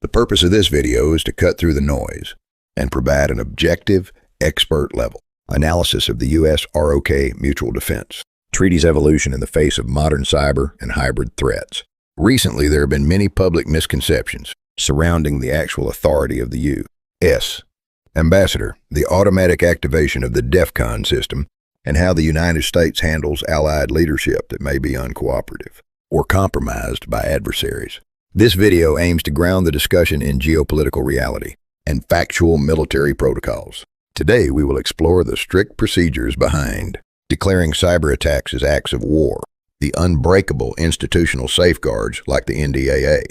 The purpose of this video is to cut through the noise and provide an objective, expert-level analysis of the US-ROK mutual defense treaty's evolution in the face of modern cyber and hybrid threats. Recently, there have been many public misconceptions surrounding the actual authority of the U.S. Ambassador, the automatic activation of the DEFCON system, and how the United States handles allied leadership that may be uncooperative or compromised by adversaries. This video aims to ground the discussion in geopolitical reality and factual military protocols. Today, we will explore the strict procedures behind declaring cyber attacks as acts of war, the unbreakable institutional safeguards like the NDAA,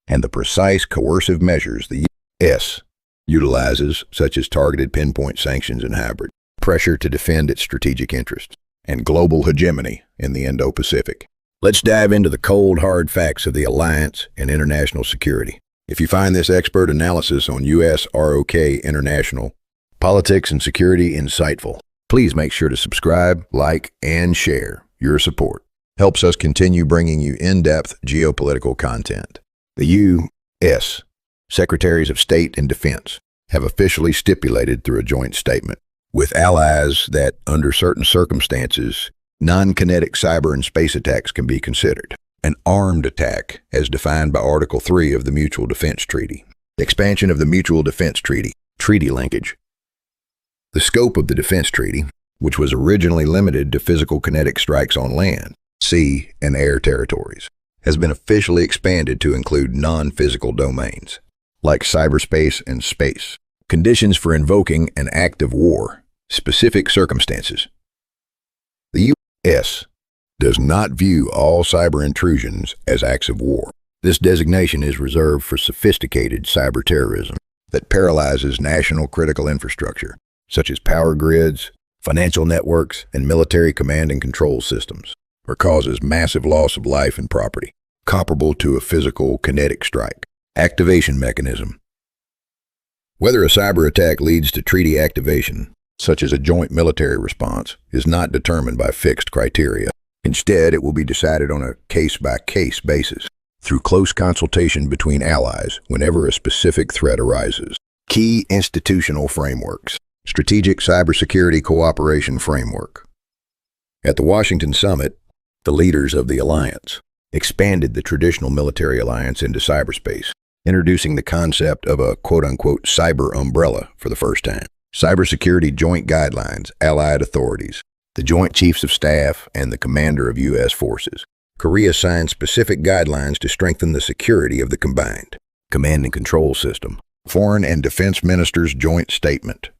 and the precise coercive measures the U.S. utilizes, such as targeted pinpoint sanctions and hybrid pressure to defend its strategic interests, and global hegemony in the Indo-Pacific. Let's dive into the cold, hard facts of the alliance and international security. If you find this expert analysis on US-ROK international politics and security insightful, please make sure to subscribe, like, and share. Your support helps us continue bringing you in-depth geopolitical content. The U.S. Secretaries of State and Defense have officially stipulated through a joint statement with allies that, under certain circumstances, non-kinetic cyber and space attacks can be considered an armed attack as defined by Article 3 of the Mutual Defense Treaty. The expansion of the Mutual Defense Treaty, treaty linkage. The scope of the Defense Treaty, which was originally limited to physical kinetic strikes on land, sea, and air territories, has been officially expanded to include non-physical domains, like cyberspace and space. Conditions for invoking an act of war, specific circumstances. The U.S. does not view all cyber intrusions as acts of war. This designation is reserved for sophisticated cyber terrorism that paralyzes national critical infrastructure, such as power grids, financial networks, and military command and control systems, or causes massive loss of life and property, comparable to a physical kinetic strike. Activation mechanism. Whether a cyber attack leads to treaty activation, such as a joint military response, is not determined by fixed criteria. Instead, it will be decided on a case-by-case basis, through close consultation between allies whenever a specific threat arises. Key institutional frameworks. Strategic Cybersecurity Cooperation Framework. At the Washington Summit, the leaders of the alliance expanded the traditional military alliance into cyberspace, introducing the concept of a quote-unquote cyber umbrella for the first time. Cybersecurity Joint Guidelines, Allied Authorities, the Joint Chiefs of Staff, and the Commander of U.S. Forces. Korea signed specific guidelines to strengthen the security of the combined command and control system. Foreign and Defense Ministers' Joint Statement.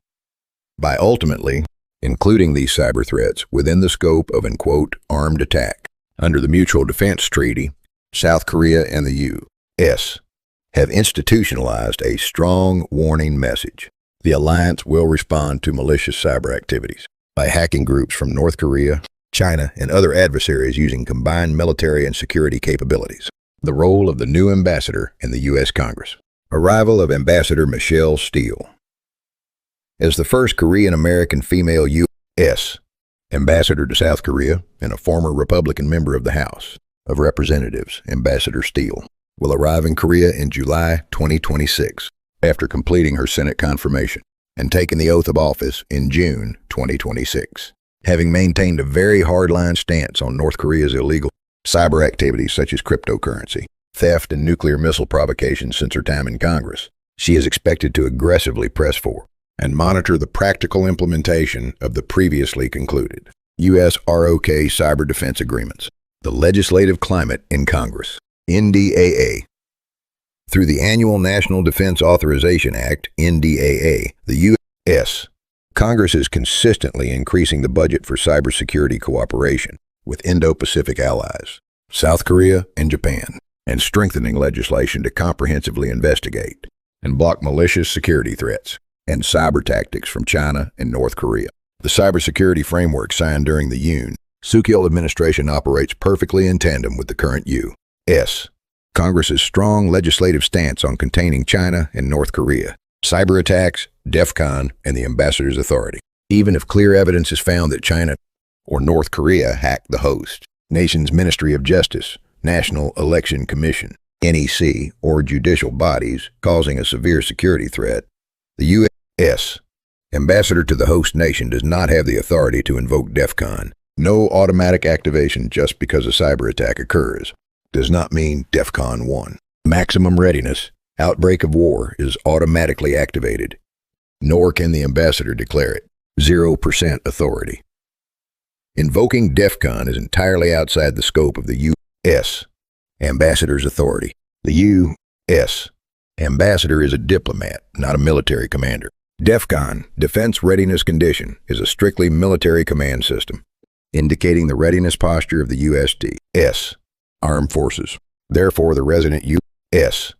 By ultimately including these cyber threats within the scope of an quote armed attack. Under the Mutual Defense Treaty, South Korea and the U.S. have institutionalized a strong warning message. The alliance will respond to malicious cyber activities by hacking groups from North Korea, China, and other adversaries using combined military and security capabilities. The role of the new ambassador in the U.S. Congress. Arrival of Ambassador Michelle Steele. As the first Korean-American female U.S. ambassador to South Korea and a former Republican member of the House of Representatives, Ambassador Steele will arrive in Korea in July 2026 after completing her Senate confirmation and taking the oath of office in June 2026. Having maintained a very hardline stance on North Korea's illegal cyber activities such as cryptocurrency, theft, and nuclear missile provocations since her time in Congress, she is expected to aggressively press for and monitor the practical implementation of the previously concluded US-ROK cyber defense agreements. The legislative climate in Congress. NDAA. Through the annual National Defense Authorization Act, NDAA, the U.S. Congress is consistently increasing the budget for cybersecurity cooperation with Indo-Pacific allies, South Korea and Japan, and strengthening legislation to comprehensively investigate and block malicious security threats and cyber tactics from China and North Korea. The cybersecurity framework signed during the Yoon-Suk Yeol administration operates perfectly in tandem with the current U.S. Congress's strong legislative stance on containing China and North Korea, cyber attacks, DEFCON, and the ambassador's authority. Even if clear evidence is found that China or North Korea hacked the host nation's Ministry of Justice, National Election Commission, NEC, or judicial bodies causing a severe security threat, the U.S. ambassador to the host nation does not have the authority to invoke DEFCON. No automatic activation just because a cyber attack occurs does not mean DEFCON 1. Maximum readiness, outbreak of war, is automatically activated, nor can the ambassador declare it. 0% authority. Invoking DEFCON is entirely outside the scope of the U.S. ambassador's authority. The U.S. ambassador is a diplomat, not a military commander. DEFCON, Defense Readiness Condition, is a strictly military command system, indicating the readiness posture of the U.S. Armed Forces. Therefore, the resident U.S.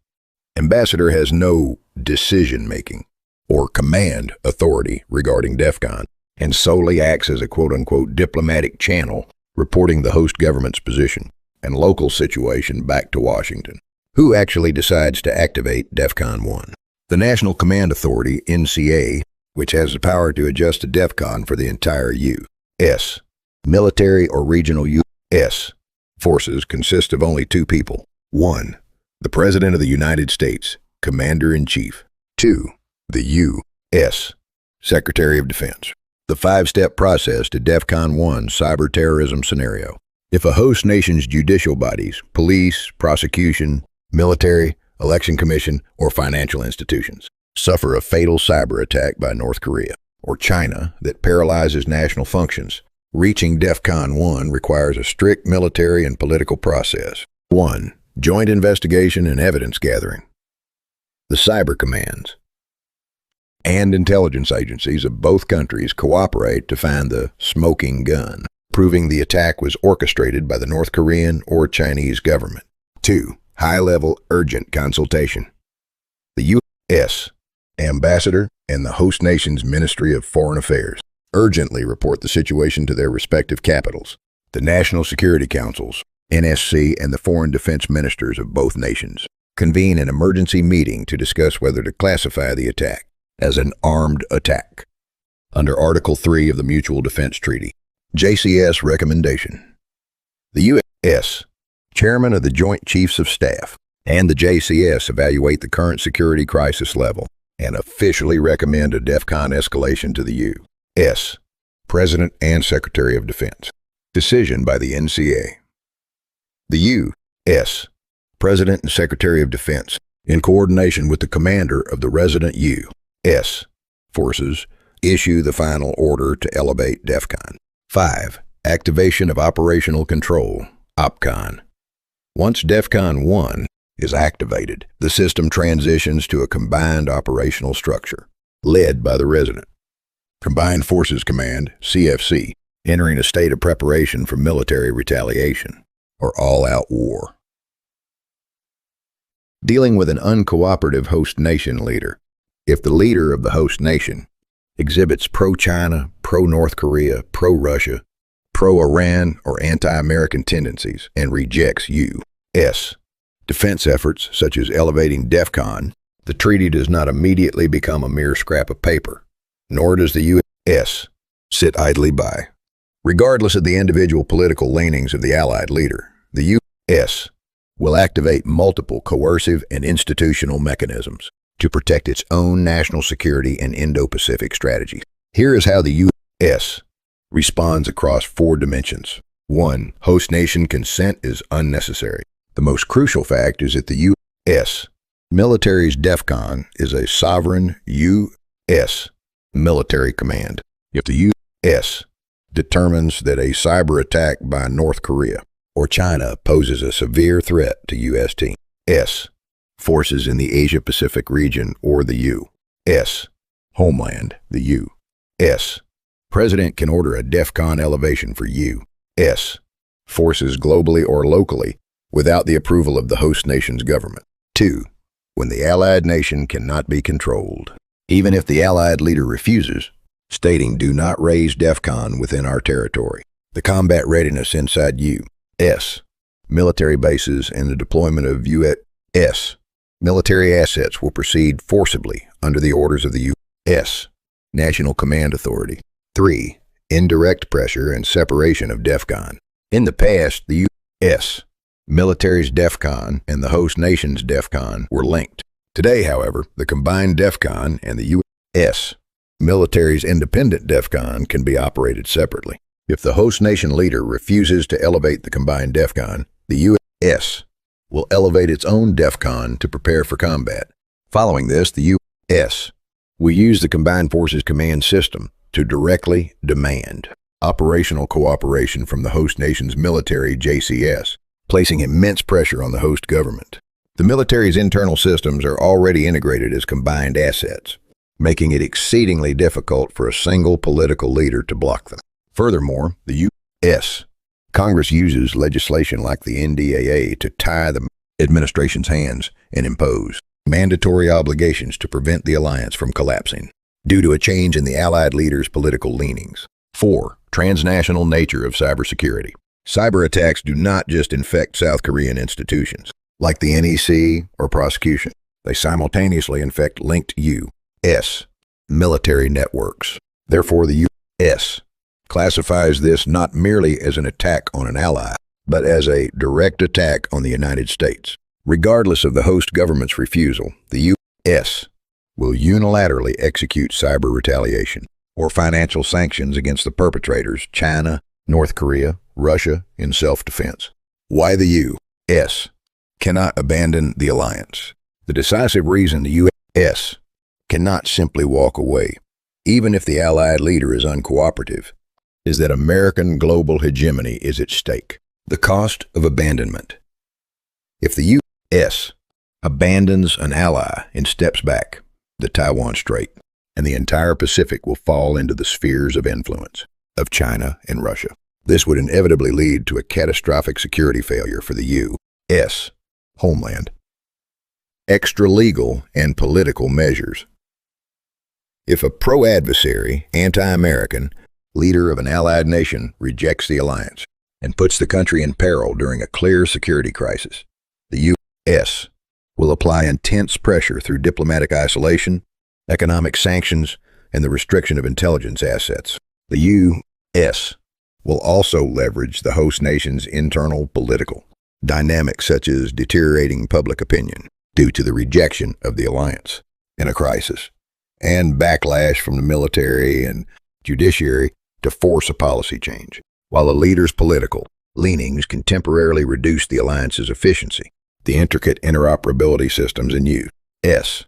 ambassador has no decision-making or command authority regarding DEFCON, and solely acts as a quote-unquote diplomatic channel, reporting the host government's position and local situation back to Washington. Who actually decides to activate DEFCON 1? The National Command Authority, NCA, which has the power to adjust to DEFCON for the entire U.S. military or regional U.S. forces, consists of only two people. 1. The President of the United States, Commander-in-Chief. 2. The U.S. Secretary of Defense. The 5-step process to DEFCON 1 cyber terrorism scenario. If a host nation's judicial bodies, police, prosecution, military, election commission, or financial institutions suffer a fatal cyber attack by North Korea or China that paralyzes national functions, reaching DEFCON 1 requires a strict military and political process. 1. Joint investigation and evidence gathering. The cyber commands and intelligence agencies of both countries cooperate to find the smoking gun, proving the attack was orchestrated by the North Korean or Chinese government. 2. High-level urgent consultation. The U.S. ambassador and the host nation's Ministry of Foreign Affairs urgently report the situation to their respective capitals. The National Security Councils, NSC, and the foreign defense ministers of both nations convene an emergency meeting to discuss whether to classify the attack as an armed attack under Article 3 of the Mutual Defense Treaty. JCS recommendation. The U.S. Chairman of the Joint Chiefs of Staff and the JCS evaluate the current security crisis level and officially recommend a DEFCON escalation to the U.S. President and Secretary of Defense. Decision by the NCA. The U.S. President and Secretary of Defense, in coordination with the commander of the resident U.S. forces, issue the final order to elevate DEFCON. 5. Activation of operational control, OPCON. Once DEFCON 1 is activated, the system transitions to a combined operational structure, led by the resident Combined Forces Command, CFC, entering a state of preparation for military retaliation or all-out war. Dealing with an uncooperative host nation leader. If the leader of the host nation exhibits pro-China, pro-North Korea, pro-Russia, pro-Iran, or anti-American tendencies and rejects U.S. defense efforts such as elevating DEFCON, the treaty does not immediately become a mere scrap of paper, nor does the U.S. sit idly by. Regardless of the individual political leanings of the Allied leader, the U.S. will activate multiple coercive and institutional mechanisms to protect its own national security and Indo-Pacific strategy. Here is how the U.S. responds across 4 dimensions. 1. Host nation consent is unnecessary. The most crucial fact is that the U.S. military's DEFCON is a sovereign U.S. military command. If the U.S. determines that a cyber attack by North Korea or China poses a severe threat to U.S. forces in the Asia-Pacific region or the U.S. homeland, the U.S. President can order a DEFCON elevation for U.S. forces globally or locally without the approval of the host nation's government. 2. When the allied nation cannot be controlled, even if the allied leader refuses, stating do not raise DEFCON within our territory. The combat readiness inside U.S. military bases and the deployment of U.S. military assets will proceed forcibly under the orders of the U.S. National Command Authority. 3. Indirect pressure and separation of DEFCON. In the past, the U.S. military's DEFCON and the host nation's DEFCON were linked. Today, however, the combined DEFCON and the U.S. military's independent DEFCON can be operated separately. If the host nation leader refuses to elevate the combined DEFCON, the U.S. will elevate its own DEFCON to prepare for combat. Following this, the U.S. will use the Combined Forces Command System to directly demand operational cooperation from the host nation's military JCS, placing immense pressure on the host government. The military's internal systems are already integrated as combined assets, making it exceedingly difficult for a single political leader to block them. Furthermore, the U.S. Congress uses legislation like the NDAA to tie the administration's hands and impose mandatory obligations to prevent the alliance from collapsing due to a change in the Allied leaders' political leanings. 4. Transnational nature of cybersecurity. Cyberattacks do not just infect South Korean institutions, like the NEC or prosecution. They simultaneously infect linked U.S. military networks. Therefore, the U.S. classifies this not merely as an attack on an ally, but as a direct attack on the United States. Regardless of the host government's refusal, the U.S. will unilaterally execute cyber retaliation or financial sanctions against the perpetrators, China, North Korea, Russia, in self-defense. Why the U.S. cannot abandon the alliance? The decisive reason the U.S. cannot simply walk away, even if the Allied leader is uncooperative, is that American global hegemony is at stake. The cost of abandonment. If the U.S. abandons an ally and steps back, the Taiwan Strait and the entire Pacific will fall into the spheres of influence of China and Russia. This would inevitably lead to a catastrophic security failure for the U.S. homeland. Extra-legal and political measures. If a pro-adversary, anti-American leader of an allied nation rejects the alliance and puts the country in peril during a clear security crisis, the U.S. will apply intense pressure through diplomatic isolation, economic sanctions, and the restriction of intelligence assets. The U.S. will also leverage the host nation's internal political dynamics, such as deteriorating public opinion due to the rejection of the alliance in a crisis, and backlash from the military and judiciary to force a policy change. While a leader's political leanings can temporarily reduce the alliance's efficiency, the intricate interoperability systems in U.S.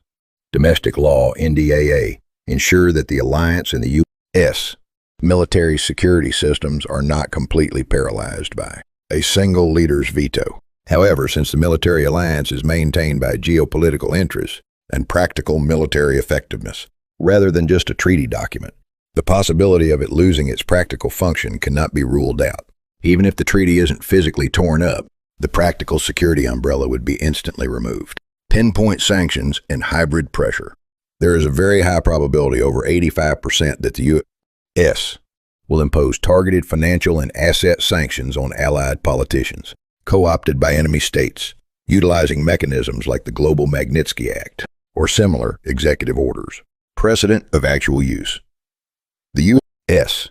domestic law, NDAA, ensure that the alliance and the U.S. military security systems are not completely paralyzed by a single leader's veto. However, since the military alliance is maintained by geopolitical interests and practical military effectiveness, rather than just a treaty document, the possibility of it losing its practical function cannot be ruled out. Even if the treaty isn't physically torn up, the practical security umbrella would be instantly removed. Pinpoint sanctions and hybrid pressure. There is a very high probability, over 85%, that the U.S. will impose targeted financial and asset sanctions on allied politicians, co-opted by enemy states, utilizing mechanisms like the Global Magnitsky Act or similar executive orders. Precedent of actual use. The U.S.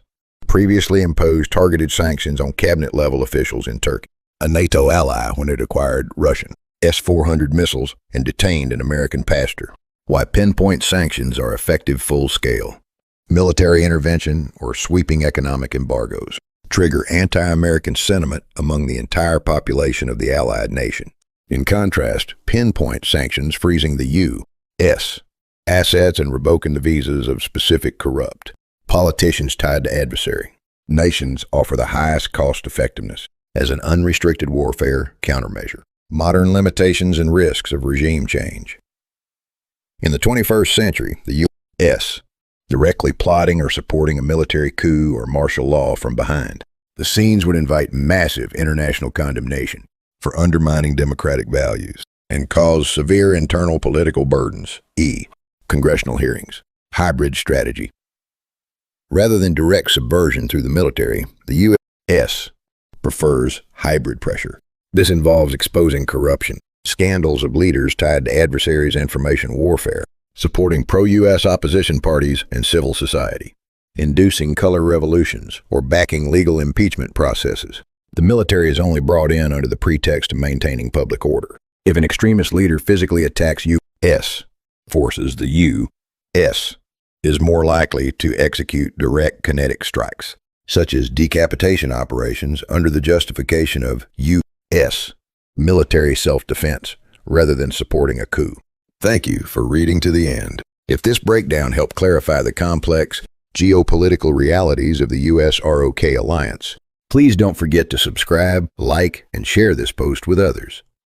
previously imposed targeted sanctions on cabinet-level officials in Turkey, a NATO ally, when it acquired Russian S-400 missiles and detained an American pastor. Why pinpoint sanctions are effective full-scale. Military intervention or sweeping economic embargoes trigger anti-American sentiment among the entire population of the allied nation. In contrast, pinpoint sanctions freezing the U.S. assets and revoking the visas of specific corrupt politicians tied to adversary nations offer the highest cost effectiveness as an unrestricted warfare countermeasure. Modern limitations and risks of regime change. In the 21st century, the U.S. directly plotting or supporting a military coup or martial law from behind. The scenes would invite massive international condemnation for undermining democratic values and cause severe internal political burdens. Congressional hearings. Hybrid strategy. Rather than direct subversion through the military, the U.S. prefers hybrid pressure. This involves exposing corruption, scandals of leaders tied to adversaries' information warfare, supporting pro-U.S. opposition parties and civil society, inducing color revolutions, or backing legal impeachment processes. The military is only brought in under the pretext of maintaining public order. If an extremist leader physically attacks U.S. forces, the U.S. is more likely to execute direct kinetic strikes, such as decapitation operations, under the justification of U.S. military self-defense, rather than supporting a coup. Thank you for reading to the end. If this breakdown helped clarify the complex geopolitical realities of the US-ROK alliance, please don't forget to subscribe, like, and share this post with others.